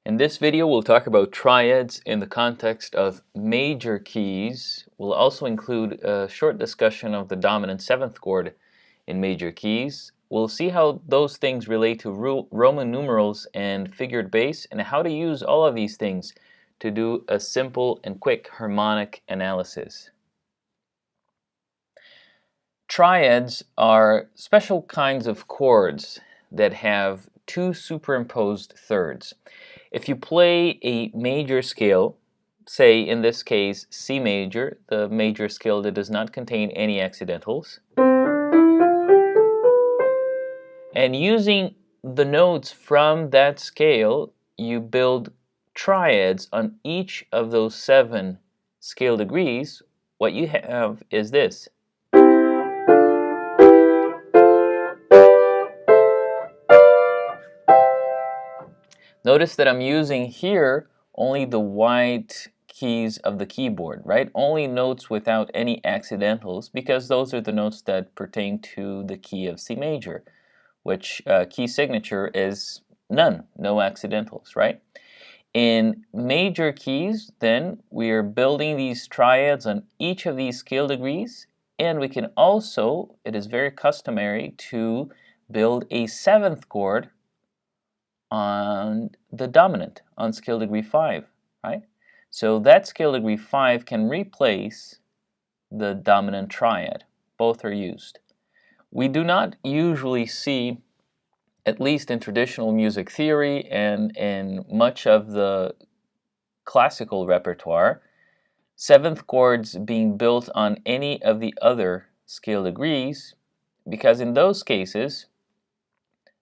In this video, we'll talk about triads in the context of major keys. We'll also include a short discussion of the dominant seventh chord in major keys. We'll see how those things relate to Roman numerals and figured bass, and how to use all of these things to do a simple and quick harmonic analysis. Triads are special kinds of chords that have two superimposed thirds. If you play a major scale, say in this case C major, the major scale that does not contain any accidentals, and using the notes from that scale, you build triads on each of those 7 scale degrees, what you have is this. Notice that I'm using here only the white keys of the keyboard, right? Only notes without any accidentals, because those are the notes that pertain to the key of C major, which key signature is none, no accidentals, right? In major keys, then, we are building these triads on each of these scale degrees, and we can also, it is very customary to build a 7th chord on the dominant, on scale degree 5, right? So that scale degree 5 can replace the dominant triad. Both are used. We do not usually see, at least in traditional music theory and in much of the classical repertoire, 7th chords being built on any of the other scale degrees, because in those cases,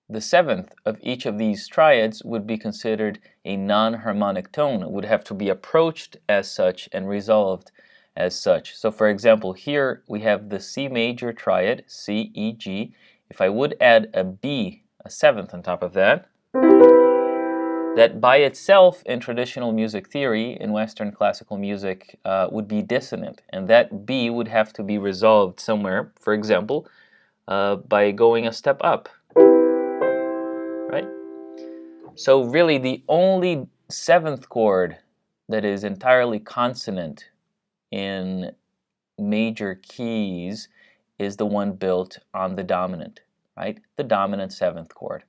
the 7th of each of these triads would be considered a non-harmonic tone. It would have to be approached as such and resolved as such. So for example, here we have the C major triad, C, E, G. If I would add a B, a 7th on top of that, that by itself in traditional music theory, in Western classical music, would be dissonant. And that B would have to be resolved somewhere, for example, by going a step up. Right? So really the only 7th chord that is entirely consonant in major keys is the one built on the dominant, right? The dominant 7th chord.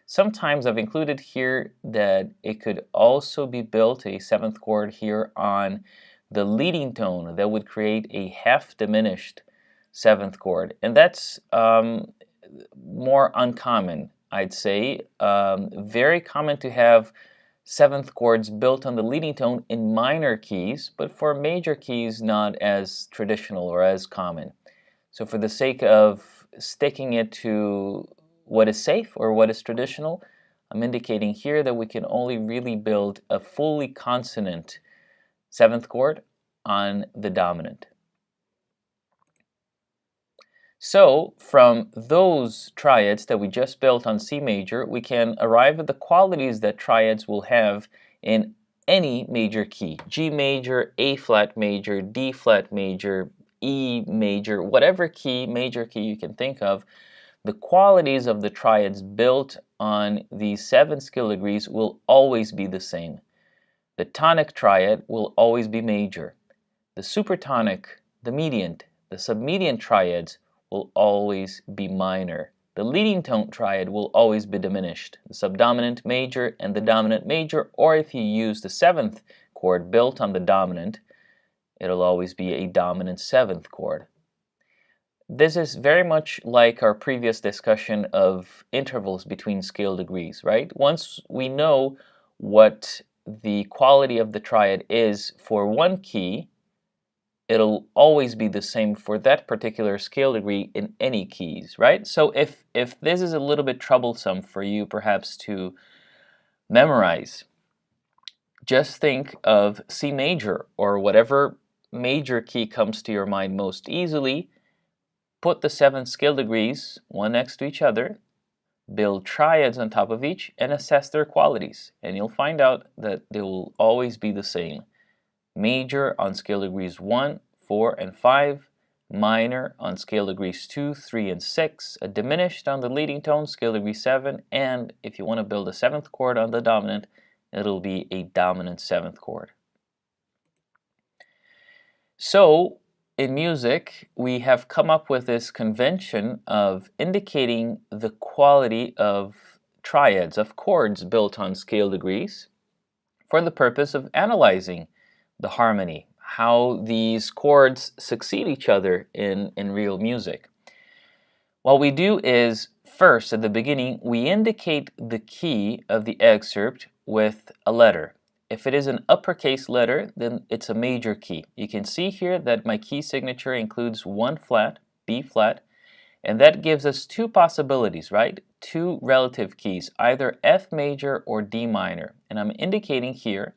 Sometimes I've included here that it could also be built, a 7th chord here, on the leading tone that would create a half diminished 7th chord, and that's more uncommon, I'd say. Very common to have 7th chords built on the leading tone in minor keys, but for major keys not as traditional or as common. So for the sake of sticking it to what is safe or what is traditional, I'm indicating here that we can only really build a fully consonant 7th chord on the dominant. So from those triads that we just built on C major, we can arrive at the qualities that triads will have in any major key. G major, A flat major, D flat major, E major, whatever key, major key you can think of. The qualities of the triads built on these 7 scale degrees will always be the same. The tonic triad will always be major. The supertonic, the mediant, the submediant triads will always be minor. The leading tone triad will always be diminished. The subdominant major and the dominant major, or if you use the 7th chord built on the dominant, it'll always be a dominant 7th chord. This is very much like our previous discussion of intervals between scale degrees, right? Once we know what the quality of the triad is for one key, it'll always be the same for that particular scale degree in any keys, right? So if this is a little bit troublesome for you perhaps to memorize, just think of C major or whatever major key comes to your mind most easily. Put the 7 scale degrees one next to each other, build triads on top of each, and assess their qualities. And you'll find out that they will always be the same. Major on scale degrees 1, 4, and 5, minor on scale degrees 2, 3, and 6, a diminished on the leading tone, scale degree 7, and if you want to build a 7th chord on the dominant, it'll be a dominant 7th chord. So in music, we have come up with this convention of indicating the quality of triads, of chords built on scale degrees, for the purpose of analyzing the harmony, how these chords succeed each other in real music. What we do is, first, at the beginning, we indicate the key of the excerpt with a letter. If it is an uppercase letter, then it's a major key. You can see here that my key signature includes 1 flat, B flat, and that gives us 2 possibilities, right? 2 relative keys, either F major or D minor. And I'm indicating here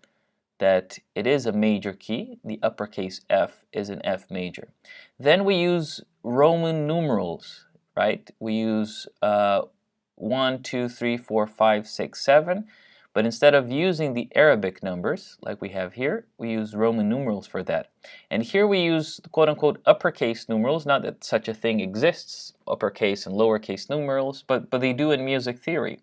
that it is a major key. The uppercase F is an F major. Then we use Roman numerals, right? We use 1, 2, 3, 4, 5, 6, 7. But instead of using the Arabic numbers, like we have here, we use Roman numerals for that. And here we use quote-unquote uppercase numerals, not that such a thing exists, uppercase and lowercase numerals, but they do in music theory.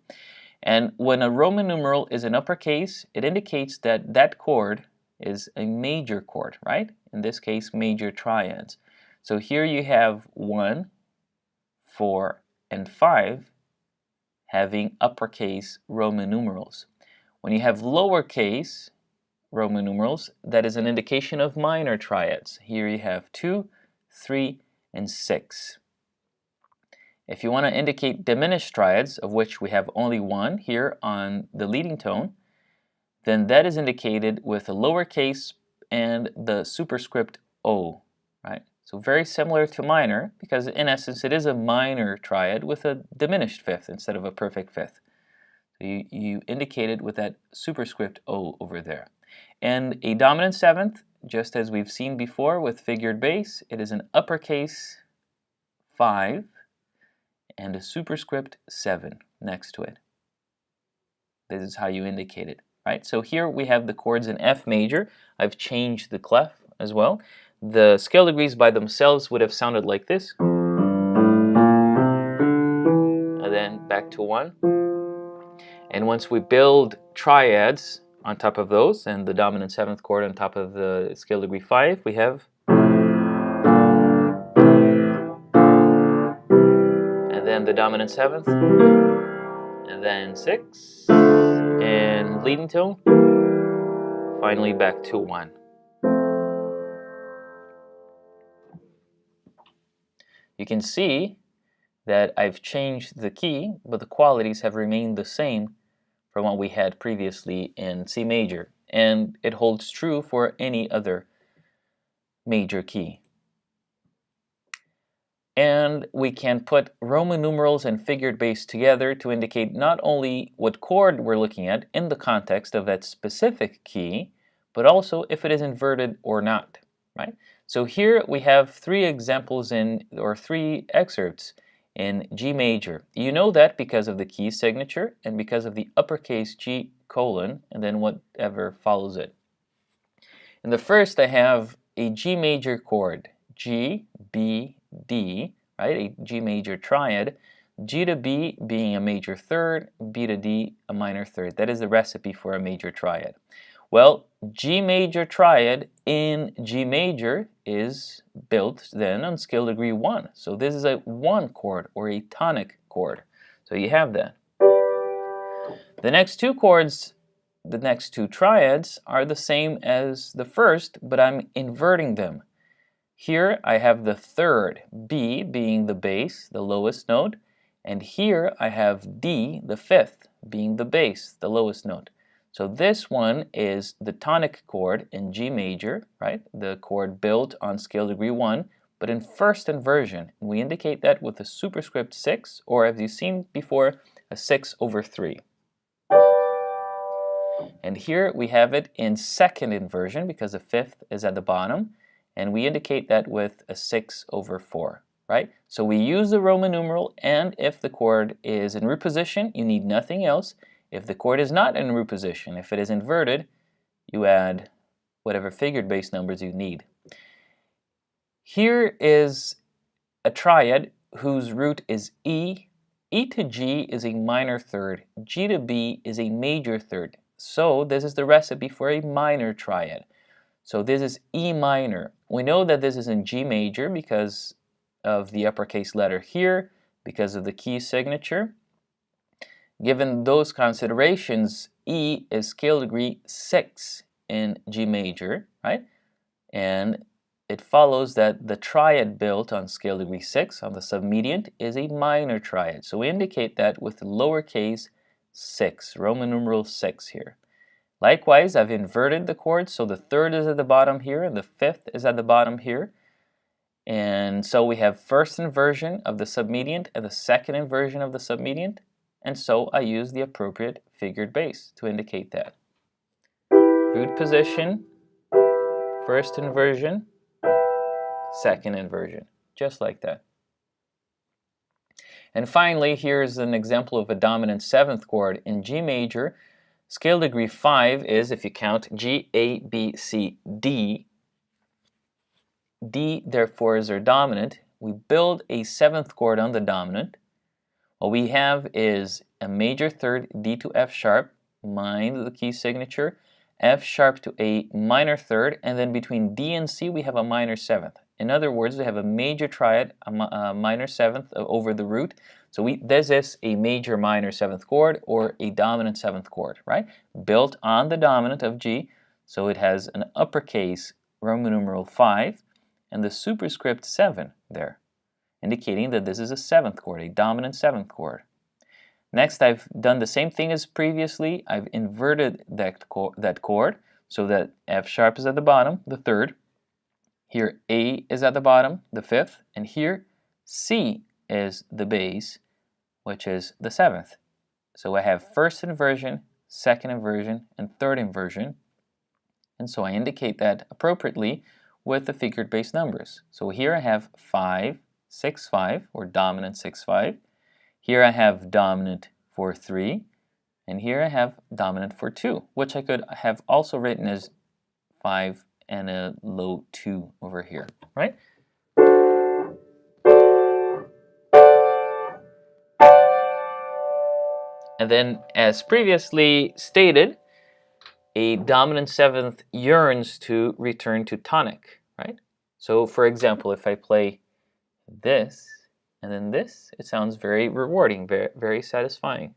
And when a Roman numeral is in uppercase, it indicates that that chord is a major chord, right? In this case, major triads. So here you have 1, 4, and 5 having uppercase Roman numerals. When you have lowercase Roman numerals, that is an indication of minor triads. Here you have 2, 3, and 6. If you want to indicate diminished triads, of which we have only 1 here on the leading tone, then that is indicated with a lowercase and the superscript O, right? So very similar to minor, because in essence it is a minor triad with a diminished fifth instead of a perfect fifth. So you indicate it with that superscript O over there. And a dominant 7th, just as we've seen before with figured bass, it is an uppercase 5 and a superscript 7 next to it. This is how you indicate it, right? So here we have the chords in F major. I've changed the clef as well. The scale degrees by themselves would have sounded like this. And then back to 1. And once we build triads on top of those, and the dominant 7th chord on top of the scale degree 5, we have, and then the dominant 7th, and then 6, and leading tone, finally back to 1. You can see that I've changed the key, but the qualities have remained the same from what we had previously in C major, and it holds true for any other major key. And we can put Roman numerals and figured bass together to indicate not only what chord we're looking at in the context of that specific key, but also if it is inverted or not, right? So here we have 3 examples or 3 excerpts in G major. You know that because of the key signature and because of the uppercase G colon and then whatever follows it. In the first I have a G major chord, G, B, D, right? A G major triad, G to B being a major third, B to D a minor third. That is the recipe for a major triad. Well, G major triad in G major is built then on scale degree 1. So this is a 1 chord or a tonic chord. So you have that. The next 2 chords, the next 2 triads are the same as the first, but I'm inverting them. Here I have the third, B being the bass, the lowest note, and here I have D, the fifth, being the bass, the lowest note. So this one is the tonic chord in G major, right? The chord built on scale degree 1, but in first inversion. We indicate that with a superscript 6, or as you've seen before, a 6 over 3. And here we have it in second inversion because the fifth is at the bottom, and we indicate that with a 6 over 4, right? So we use the Roman numeral, and if the chord is in root position, you need nothing else. If the chord is not in root position, if it is inverted, you add whatever figured bass numbers you need. Here is a triad whose root is E. E to G is a minor third. G to B is a major third. So this is the recipe for a minor triad. So this is E minor. We know that this is in G major because of the uppercase letter here, because of the key signature. Given those considerations, E is scale degree 6 in G major, right? And it follows that the triad built on scale degree 6 on the submediant is a minor triad. So we indicate that with lowercase 6, Roman numeral 6 here. Likewise, I've inverted the chords, so the third is at the bottom here and the fifth is at the bottom here. And so we have first inversion of the submediant and the second inversion of the submediant. And so I use the appropriate figured bass to indicate that. Root position, first inversion, second inversion, just like that. And finally, here's an example of a dominant 7th chord in G major. Scale degree 5 is, if you count, G, A, B, C, D. D, therefore, is our dominant. We build a 7th chord on the dominant. What we have is a major third, D to F sharp, mind the key signature, F sharp to a minor third, and then between D and C we have a minor 7th. In other words, we have a major triad, a minor 7th over the root. So this is a major minor 7th chord or a dominant 7th chord, right? Built on the dominant of G, so it has an uppercase Roman numeral 5 and the superscript 7 there, indicating that this is a 7th chord, a dominant 7th chord. Next, I've done the same thing as previously. I've inverted that chord so that F sharp is at the bottom, the third. Here A is at the bottom, the 5th, and here C is the bass, which is the 7th. So I have first inversion, second inversion, and third inversion. And so I indicate that appropriately with the figured bass numbers. So here I have 5, 6, 5, or dominant 6, 5. Here I have dominant 4, 3. And here I have dominant 4, 2, which I could have also written as 5 and a low 2 over here, right? And then, as previously stated, a dominant 7th yearns to return to tonic, right? So, for example, if I play this and then this, it sounds very rewarding, very, very satisfying.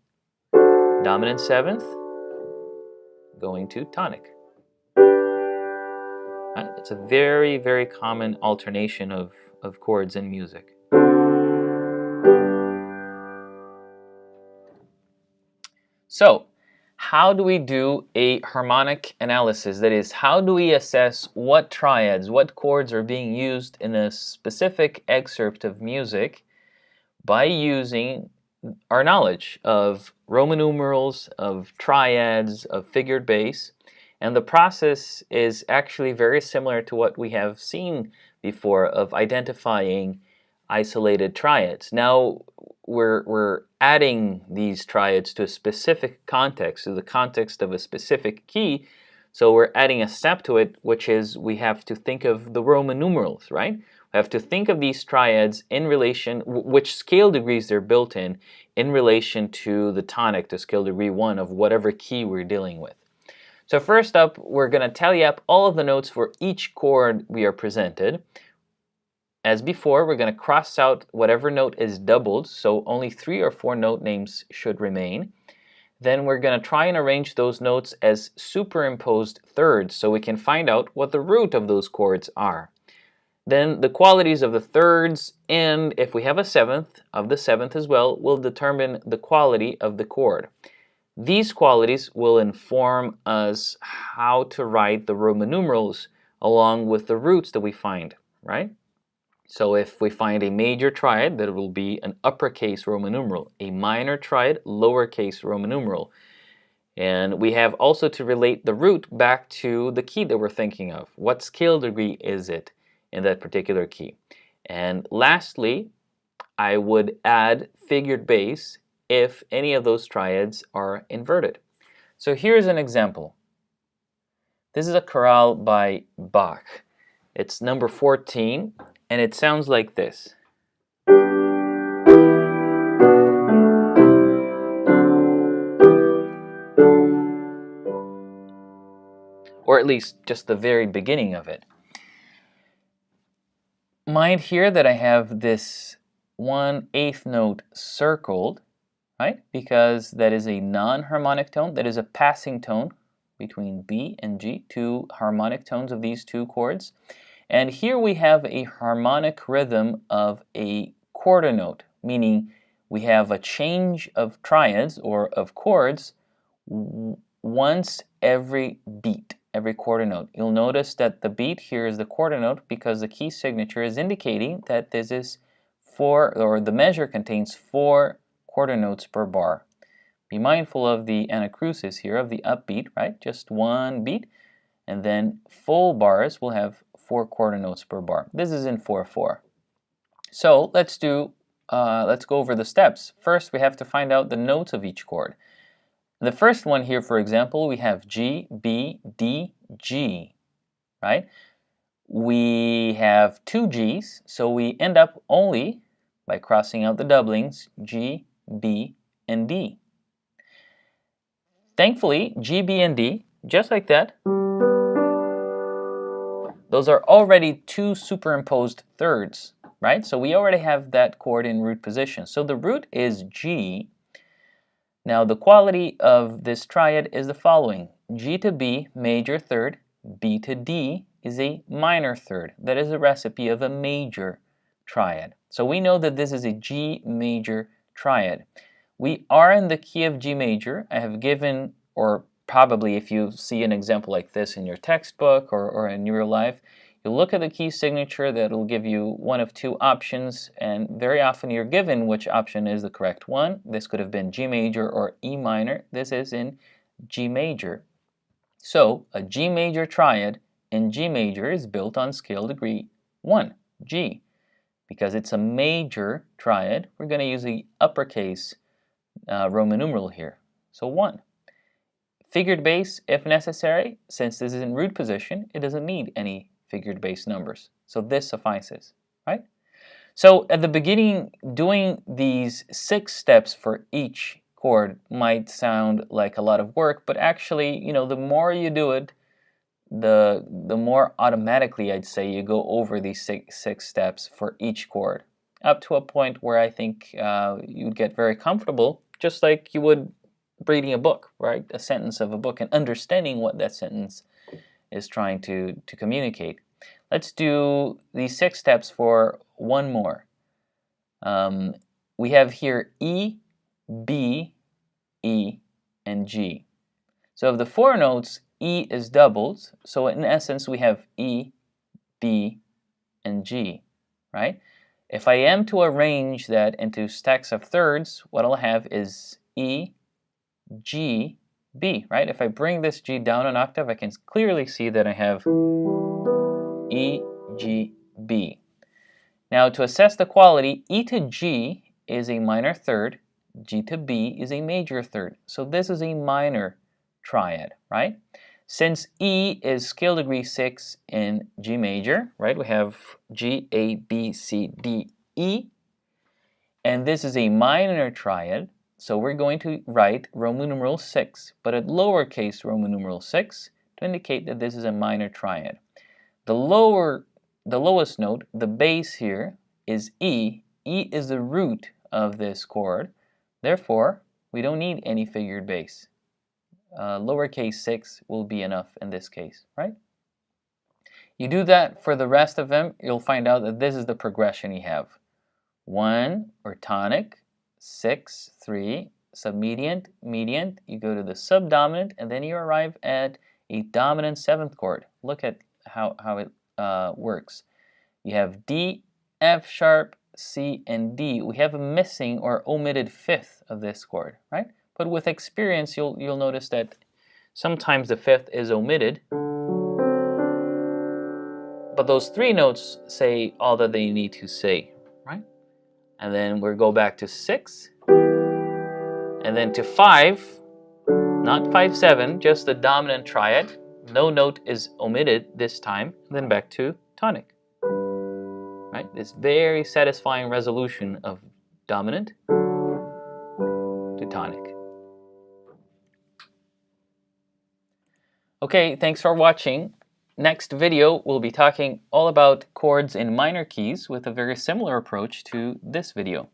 Dominant 7th going to tonic. Right? It's a very, very common alternation of chords in music. So, how do we do a harmonic analysis? That is, how do we assess what triads, what chords are being used in a specific excerpt of music by using our knowledge of Roman numerals, of triads, of figured bass? And the process is actually very similar to what we have seen before of identifying isolated triads. Now we're adding these triads to a specific context, to the context of a specific key. So we're adding a step to it, which is we have to think of the Roman numerals, right? We have to think of these triads in relation, which scale degrees they're built in relation to the tonic, to scale degree 1 of whatever key we're dealing with. So first up, we're going to tally up all of the notes for each chord we are presented. As before, we're going to cross out whatever note is doubled, so only 3 or 4 note names should remain. Then we're going to try and arrange those notes as superimposed thirds so we can find out what the root of those chords are. Then the qualities of the thirds, and if we have a 7th, of the 7th as well, will determine the quality of the chord. These qualities will inform us how to write the Roman numerals along with the roots that we find, right? So if we find a major triad, that will be an uppercase Roman numeral, a minor triad, lowercase Roman numeral. And we have also to relate the root back to the key that we're thinking of. What scale degree is it in that particular key? And lastly, I would add figured bass if any of those triads are inverted. So here's an example. This is a chorale by Bach. It's number 14, and it sounds like this. at least just the very beginning of it. Mind here that I have this 1/8 note circled, right? Because that is a non-harmonic tone, that is a passing tone between B and G, two harmonic tones of these two chords. And here we have a harmonic rhythm of a quarter note, meaning we have a change of triads or of chords once every beat, every quarter note. You'll notice that the beat here is the quarter note because the key signature is indicating that this is the measure contains 4 quarter notes per bar. Be mindful of the anacrusis here, of the upbeat, right? Just one beat, and then full bars will have 4 quarter notes per bar. This is in 4/4. So let's go over the steps. First, we have to find out the notes of each chord. The first one here, for example, we have G, B, D, G, right? We have 2 Gs, so we end up only by crossing out the doublings, G, B, and D. Thankfully, G, B, and D, just like that, those are already 2 superimposed thirds, right? So we already have that chord in root position. So the root is G. Now the quality of this triad is the following. G to B, major third, B to D is a minor third. That is a recipe of a major triad. So we know that this is a G major triad. We are in the key of G major. I have given, or probably if you see an example like this in your textbook or in real life, you'll look at the key signature that will give you one of 2 options, and very often you're given which option is the correct one. This could have been G major or E minor. This is in G major. So a G major triad in G major is built on scale degree 1, G. Because it's a major triad, we're going to use the uppercase Roman numeral here. So 1. Figured bass if necessary. Since this is in root position, it doesn't need any figured bass numbers. So this suffices, right? So at the beginning, doing these 6 steps for each chord might sound like a lot of work, but actually, you know, the more you do it, the more automatically, I'd say, you go over these six steps for each chord, up to a point where I think you'd get very comfortable, just like you would reading a book, right? A sentence of a book and understanding what that sentence is trying to communicate. Let's do these 6 steps for one more. We have here E, B, E, and G. So of the 4 notes, E is doubled. So in essence, we have E, B, and G, right? If I am to arrange that into stacks of thirds, what I'll have is E, G, B, right? If I bring this G down an octave, I can clearly see that I have E, G, B. Now to assess the quality, E to G is a minor third, G to B is a major third. So this is a minor triad, right? Since E is scale degree 6 in G major, right? We have G, A, B, C, D, E. And this is a minor triad. So we're going to write Roman numeral 6, but at lowercase Roman numeral 6 to indicate that this is a minor triad. The lowest note, the bass here, is E. E is the root of this chord. Therefore, we don't need any figured bass. Lowercase 6 will be enough in this case, right? You do that for the rest of them, you'll find out that this is the progression you have. 1, or tonic, 6, 3, submediant, mediant, you go to the subdominant, and then you arrive at a dominant 7th chord. Look at how it works. You have D, F sharp, C, and D. We have a missing or omitted 5th of this chord, right? But with experience, you'll notice that sometimes the 5th is omitted. But those 3 notes say all that they need to say, right? And then we'll go back to 6, and then to 5, not 5, 7, just the dominant triad. No note is omitted this time. And then back to tonic, right? This very satisfying resolution of dominant to tonic. Okay, thanks for watching. Next video, we'll be talking all about chords in minor keys with a very similar approach to this video.